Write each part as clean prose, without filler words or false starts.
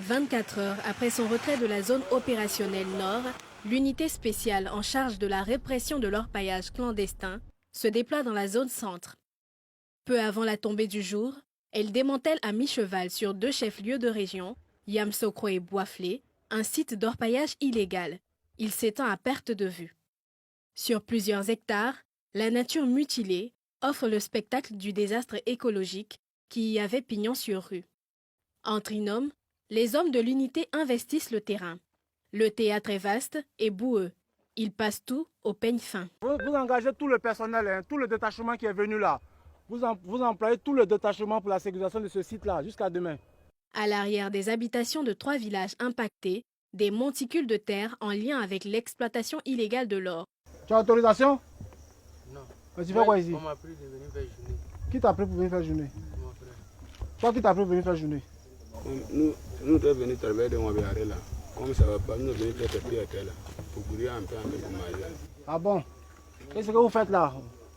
24 heures après son retrait de la zone opérationnelle Nord, l'unité spéciale en charge de la répression de l'orpaillage clandestin se déploie dans la zone centre. Peu avant la tombée du jour, elle démantèle à mi-cheval sur 2 chefs-lieux de région, Yamoussoukro et Bouaflé, un site d'orpaillage illégal. Il s'étend à perte de vue. Sur plusieurs hectares, la nature mutilée offre le spectacle du désastre écologique qui y avait pignon sur rue. En trinôme, les hommes de l'unité investissent le terrain. Le théâtre est vaste et boueux. Ils passent tout au peigne fin. Vous engagez tout le personnel, tout le détachement qui est venu là. Vous employez tout le détachement pour la sécurisation de ce site-là jusqu'à demain. À l'arrière des habitations de 3 villages impactés, des monticules de terre en lien avec l'exploitation illégale de l'or. Tu as autorisation? Non. Mais tu fais quoi ici? On m'a pris de venir faire journée. Qui t'a pris pour venir faire journée? Mon frère. Toi qui t'as pris pour venir faire journée? Nous devons venir travailler dans Wabiaré là. Comme ça va pas, nous devons faire des prières là. Pour courir un peu pour manger. Ah bon? Qu'est-ce que vous faites là?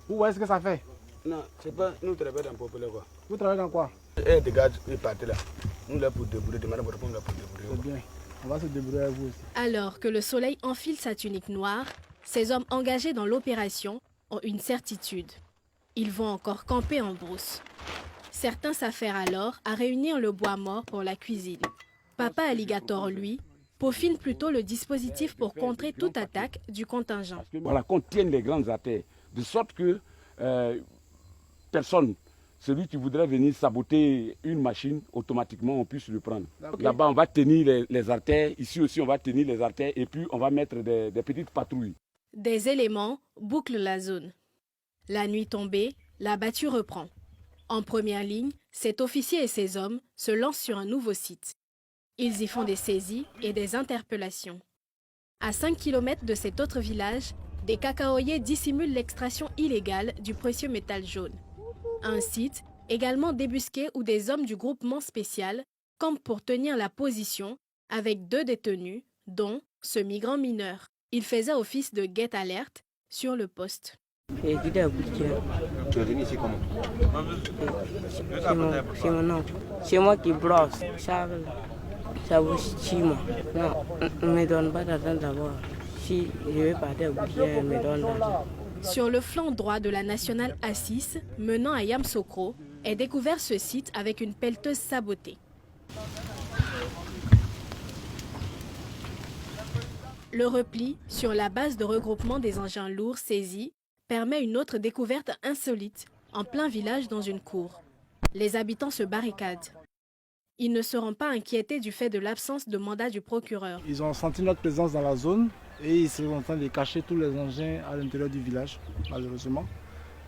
Vous voyez ce que ça fait? Non, c'est pas, nous travaillons dans Populaire quoi. Vous travaillez dans quoi? Et des gars qui partent là. Nous là pour débrouiller, demander pour répondre là pour débrouiller. C'est bien. On va se débrouiller avec vous aussi. Alors que le soleil enfile sa tunique noire, ces hommes engagés dans l'opération ont une certitude. Ils vont encore camper en brousse. Certains s'affairent alors à réunir le bois mort pour la cuisine. Papa Alligator, lui, peaufine plutôt le dispositif pour contrer toute attaque du contingent. Voilà, qu'on tienne les grandes artères, de sorte que personne, celui qui voudrait venir saboter une machine, automatiquement on puisse le prendre. Okay. Là-bas on va tenir les artères, ici aussi on va tenir les artères et puis on va mettre des petites patrouilles. Des éléments bouclent la zone. La nuit tombée, la battue reprend. En première ligne, cet officier et ses hommes se lancent sur un nouveau site. Ils y font des saisies et des interpellations. À 5 km de cet autre village, des cacaoyers dissimulent l'extraction illégale du précieux métal jaune. Un site également débusqué où des hommes du groupement spécial campent pour tenir la position avec 2 détenus, dont ce migrant mineur. Il faisait office de guet-alerte sur le poste. Tu es venu ici comment? C'est mon nom. C'est moi qui brosse. Ça vous chime. Non, on ne me donne pas d'argent d'abord. Si je vais partir au Goutier, on me donne d'argent. Sur le flanc droit de la nationale A6, menant à Yamoussoukro, est découvert ce site avec une pelleteuse sabotée. Le repli sur la base de regroupement des engins lourds saisis permet une autre découverte insolite, en plein village dans une cour. Les habitants se barricadent. Ils ne seront pas inquiétés du fait de l'absence de mandat du procureur. Ils ont senti notre présence dans la zone et ils sont en train de cacher tous les engins à l'intérieur du village, malheureusement.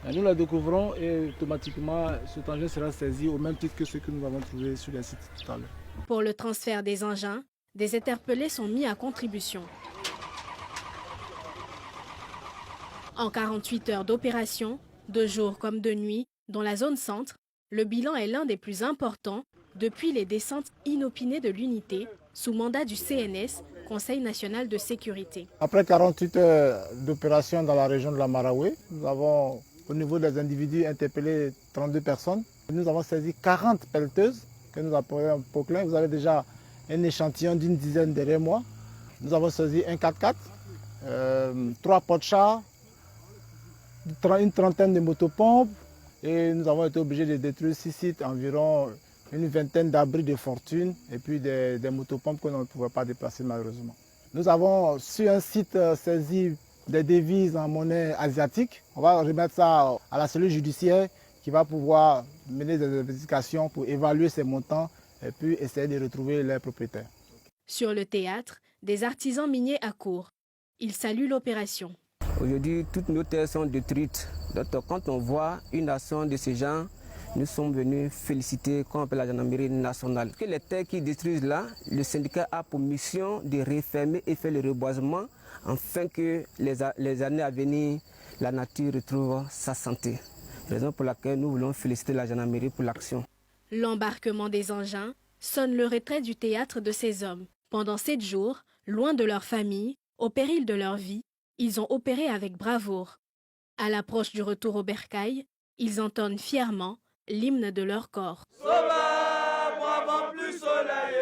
Et nous la découvrons et automatiquement cet engin sera saisi au même titre que ceux que nous avons trouvés sur les sites tout à l'heure. Pour le transfert des engins, des interpellés sont mis à contribution. En 48 heures d'opération, de jour comme de nuit, dans la zone centre, le bilan est l'un des plus importants depuis les descentes inopinées de l'unité sous mandat du CNS, Conseil national de sécurité. Après 48 heures d'opération dans la région de la Maraoué, nous avons au niveau des individus interpellé 32 personnes. Nous avons saisi 40 pelleteuses que nous appelons Poquelin. Vous avez déjà un échantillon d'une dizaine derrière moi. Nous avons saisi un 4x4, 3 pots-chars, une trentaine de motopompes et nous avons été obligés de détruire 6 sites, environ une vingtaine d'abris de fortune et puis des motopompes que l'on ne pouvait pas déplacer malheureusement. Nous avons sur un site saisi des devises en monnaie asiatique. On va remettre ça à la cellule judiciaire qui va pouvoir mener des investigations pour évaluer ces montants et puis essayer de retrouver leurs propriétaires. Sur le théâtre, des artisans miniers accourent. Ils saluent l'opération. Aujourd'hui, toutes nos terres sont détruites. Donc, quand on voit une action de ces gens, nous sommes venus féliciter, comme on appelle la gendarmerie nationale. Que les terres qui détruisent là, le syndicat a pour mission de refermer et faire le reboisement afin que les années à venir, la nature retrouve sa santé. Raison pour laquelle nous voulons féliciter la gendarmerie pour l'action. L'embarquement des engins sonne le retrait du théâtre de ces hommes. Pendant 7 jours, loin de leur famille, au péril de leur vie, ils ont opéré avec bravoure. À l'approche du retour au bercail, ils entonnent fièrement l'hymne de leur corps. Sauveur, moi, plus soleil.